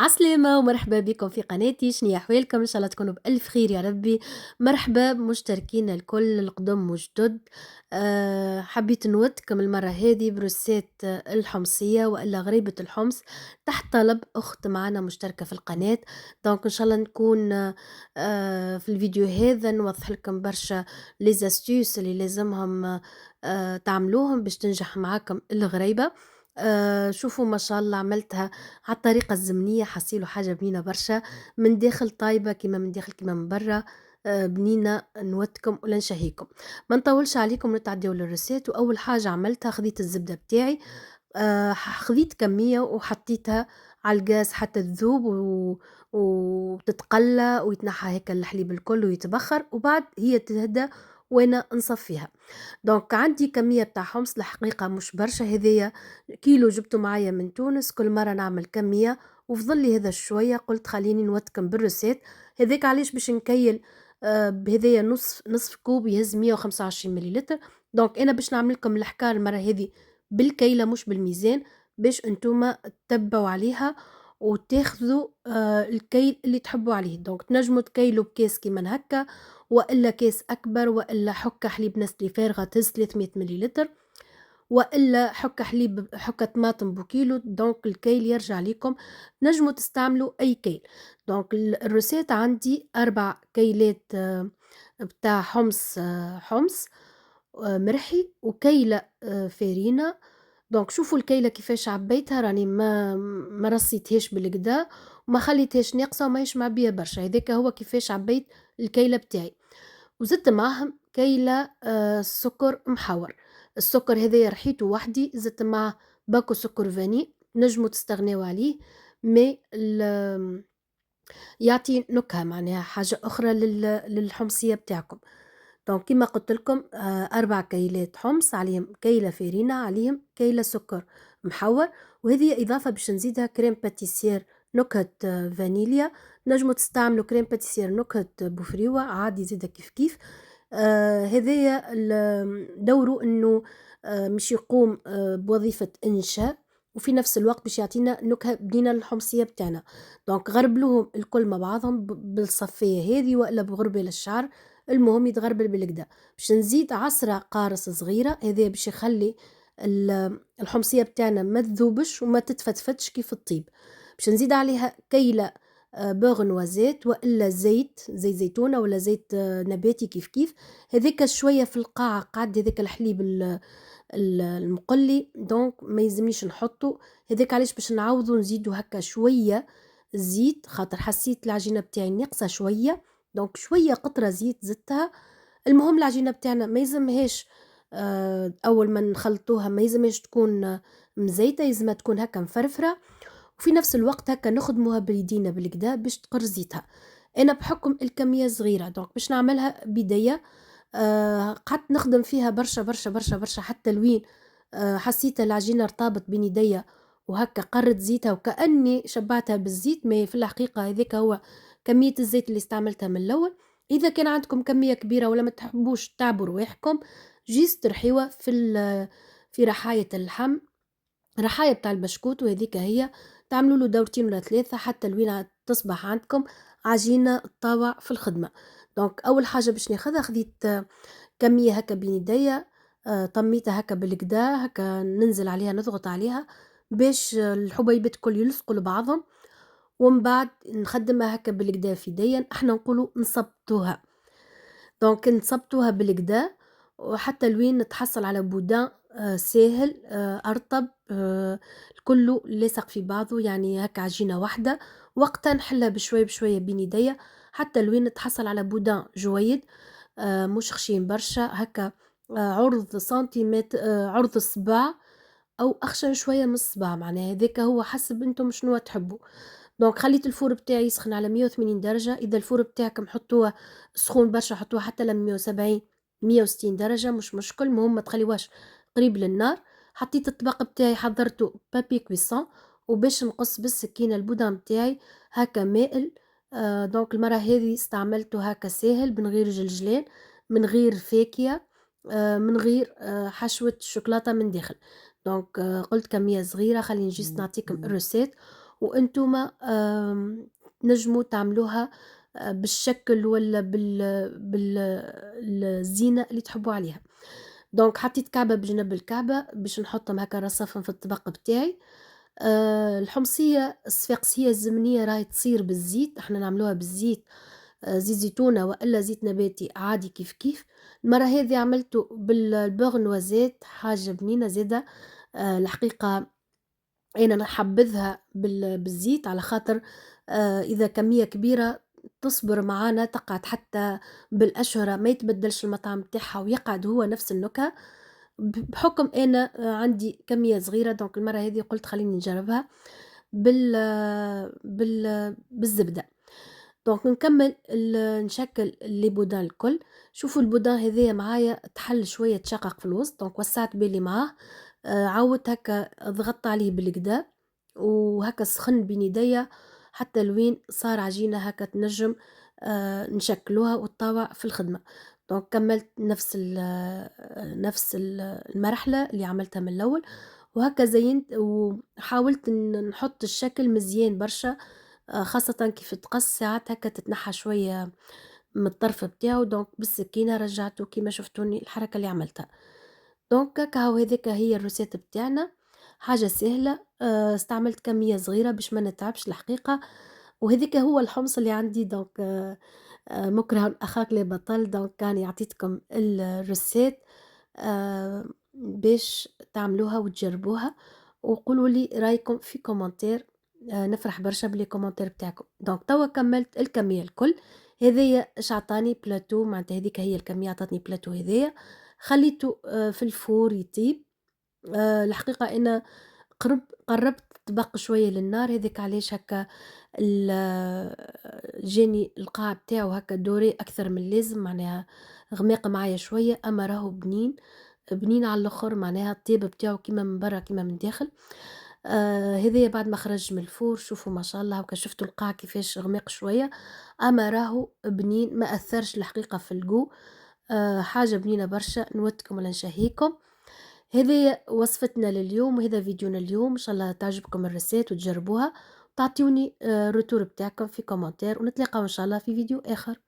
عسلامة ومرحبا بكم في قناتي. شنيا أحوالكم؟ إن شاء الله تكونوا بألف خير يا ربي. مرحبا بمشتركين الكل القدم والجدد. حبيت نودكم المرة هذه بروسات الحمصية وإلا غريبة الحمص تحت طلب أخت معنا مشتركة في القناة. دونك إن شاء الله نكون في الفيديو هذا نوضح لكم برشا ليزاستيوس اللي لازمهم تعملوهم باش تنجح معاكم الغريبة. شوفوا ما شاء الله عملتها على الطريقة الزمنية، حصيلوا حاجة بنينة برشا، من داخل طايبة كيما من داخل كيما من برا. بنينة نودكم ولا نشهيكم. ما نطولش عليكم نتعداو للرسات. وأول حاجة عملتها خذيت الزبدة بتاعي، خذيت كمية وحطيتها على الغاز حتى تذوب وتتقلى ويتنحى هيك الحليب الكل ويتبخر، وبعد هي تهدى وانا نصفيها. دونك عندي كمية بتاع حمص الحقيقة مش برشا، هذيا كيلو جبته معايا من تونس، كل مرة نعمل كمية وفضل لي هذا شوية، قلت خليني نوتكم بالروسات هذاك. علاش باش نكيل بهذايا نصف كوب يهز 125 مليلتر. دونك انا باش نعملكم الحكاية المرة هذه بالكيلة مش بالميزان، باش انتوما تتبعوا عليها وتاخذوا الكيل اللي تحبوا عليه. دونك تنجموا تكيلوا بكاس كيما هكا، والا كاس اكبر، والا حكه حليب نستلي فارغه تهز 300 مليلتر، والا حكه طماطم بوكيلو. دونك الكيل يرجع لكم، نجموا تستعملوا اي كيل. دونك الروسيت عندي 4 كيلات بتاع حمص مرحي، وكيله فارينه. دونك شوفوا الكيله كيفاش عبيتها، راني ما رصيتهاش بالكدا وما خليتهاش ناقصه وماهيش معبيه برشا. هذاك هو كيفاش عبيت الكيله بتاعي. وزدت معاهم كيله سكر محور. السكر هذايا رحيته وحدي، زدت معاه باكو سكر فاني، نجموا تستغنيوا عليه، مي يعطي نكهه معناها حاجه اخرى للحمصيه بتاعكم. دونك كيما قلت لكم 4 كيلات حمص، عليهم كيلة فارينة، عليهم كيلة سكر محور. وهذه إضافة باش نزيدها كريم باتيسير نكهة فانيليا. نجموا تستعملوا كريم باتيسير نكهة بوفريوة عادي زيدا كيف كيف. هذايا دوره انه مش يقوم بوظيفة انشاء، وفي نفس الوقت باش يعطينا نكهة بنينة للحمصية بتاعنا. دونك غربلوهم الكل مع بعضهم بالصفية هذه والا بغربة للشعر، المهم يتغربل بالكدا. باش نزيد عصرة قارص صغيرة، هذا باش يخلي الحمصية بتاعنا ما تذوبش وما تتفتفتش كيف الطيب. باش نزيد عليها كيلة بوغ نوازيت والا زيت زيتونة ولا زيت نباتي كيف كيف. هذاك شوية في القاع قعد هذاك الحليب المقلي، دونك ما يلزمنيش نحطه. هذاك علاش باش نعوضو نزيدو هكا شوية زيت، خاطر حسيت العجينة بتاعي ناقصة شوية، دونك شوية قطرة زيت زدتها. المهم العجينة بتاعنا ما يلزمهاش أول ما نخلطوها ما يلزمهاش تكون مزيتة، يلزمها تكون هكا مفرفرة، وفي نفس الوقت هكا نخدموها باليدينا بالكدا باش تقر زيتها. أنا بحكم الكمية صغيرة دونك باش نعملها بداية. قعدت نخدم فيها برشا برشا برشا برشا حتى لوين حسيت العجينة ارتبط بين يديا وهكا قرت زيتها وكأني شبعتها بالزيت. ما في الحقيقة هذاك هو كمية الزيت اللي استعملتها من الأول. إذا كان عندكم كمية كبيرة ولا ما تحبوش تعبوا رواحكم، جيست ترحيوها في رحاية اللحم، رحاية بتاع البشكوت، وهذيك هي تعملوا له دورتين ولا 3 حتى لوين تصبح عندكم عجينة طاوع في الخدمة. دونك أول حاجة باش ناخذها، خذيت كمية هكا بين يديا، طميتها هكا بالكدا، هكا ننزل عليها نضغط عليها باش الحبيبات الكل يلصقوا لبعضهم، ومن بعد نخدمها هكا بالكدا في يديا، احنا نقولوا نصبتوها. دونك نصبتوها بالكدا وحتى لوين نتحصل على بودان ساهل أرطب كله لاصق في بعضه، يعني هكا عجينة واحدة. وقتها نحلها بشوية بشوية بين يديا حتى لوين نتحصل على بودان جويد، مش خشين برشا هكا، عرض سنتيمتر، عرض الصباع أو أخشن شوية من الصباع، معناها هذاك هو حسب انتم شنو تحبوا. دونك خليت الفور بتاعي يسخن على 180 درجة. إذا الفور بتاعكم حطوه سخون برشا حطوه حتى ل 170 160 درجة مش مشكل، المهم ما تخليوهاش قريب للنار. حطيت الطبق بتاعي حضرته بابي كويسون، وباش نقص بالسكينة البودان بتاعي هكا مائل. دونك المرة هذه استعملته هكا ساهل من غير جلجلان، من غير فاكهة، من غير حشوة شوكولاتة من داخل. دونك قلت كمية صغيرة خليني جيست نعطيكم الروسيت. وأنتم تنجموا تعملوها بالشكل ولا الزينة اللي تحبوا عليها. دونك حطيت كعبة بجنب الكعبة باش نحطهم هكا رصفهم في الطبق بتاعي. الحمصية الصفاقسية الزمنية راهي تصير بالزيت، إحنا نعملوها بالزيت، زيت زيتونة وإلا زيت نباتي عادي كيف كيف. المرة هذي عملته بالbeurre noisette حاجة بنينة زادة. الحقيقة أنا نحبذها بالزيت على خاطر إذا كمية كبيرة تصبر معانا تقعد حتى بالأشهر ما يتبدلش المطعم بتاعها ويقعد هو نفس النكهة. بحكم أنا عندي كمية صغيرة دونك المرة هذي قلت خليني نجربها بالزبدة. دونك نكمل نشكل لي بودان الكل. شوفوا البودان هذايا معايا تحل شوية تشقق في الوسط دونك وسعت بالي معاه. عاودت هكا ضغطت عليه بالكدا وهكا سخن بين يديا حتى لوين صار عجينة هكا تنجم نشكلوها وتطاوع في الخدمة. دونك كملت نفس المرحلة اللي عملتها من الأول وهكا زينت وحاولت نحط الشكل مزيان برشا. خاصة كيف تقص ساعات هكا تتنحى شوية من الطرف بتاعه دونك بالسكينة رجعته كيما شفتوني الحركة اللي عملتها. دونك هاكا هو هذيكا هي الروسيت بتاعنا، حاجة سهلة. استعملت كمية صغيرة باش ما نتعبش الحقيقة، وهذيك هو الحمص اللي عندي دونك مُكره أخاك لا بطل دونك راني عطيتكم الروسيت باش تعملوها وتجربوها، وقولوا لي رايكم في كومنتير. نفرح برشا باللي كومنتير بتاعكم. دونك توا كملت الكمية الكل، هذايا إيش عطاني بلاتو معناتها هذيك هي الكمية عطاتني بلاتو هذايا، خليته في الفور يطيب. الحقيقة أنا قرّبت الطبق شوية للنار هذاك علاش هكا جاني القاع بتاعو هكا دوري أكثر من اللازم معناها غماق معايا شوية، أما راهو بنين، بنين على الآخر معناها الطياب بتاعو كيما من برا كيما من الداخل. هذايا بعد ما خرج من الفور شوفوا ما شاء الله هاكا شفتوا القاع كيفاش غماق شوية، أما راهو بنين ما أثّرش الحقيقة في الجو. حاجة بنينة برشا نودكم ولا نشهيكم. هذه وصفتنا لليوم وهذا فيديونا اليوم إن شاء الله تعجبكم الريسيت وتجربوها وتعطيوني الريتور بتاعكم في كومنتير ونتلاقاو إن شاء الله في فيديو آخر.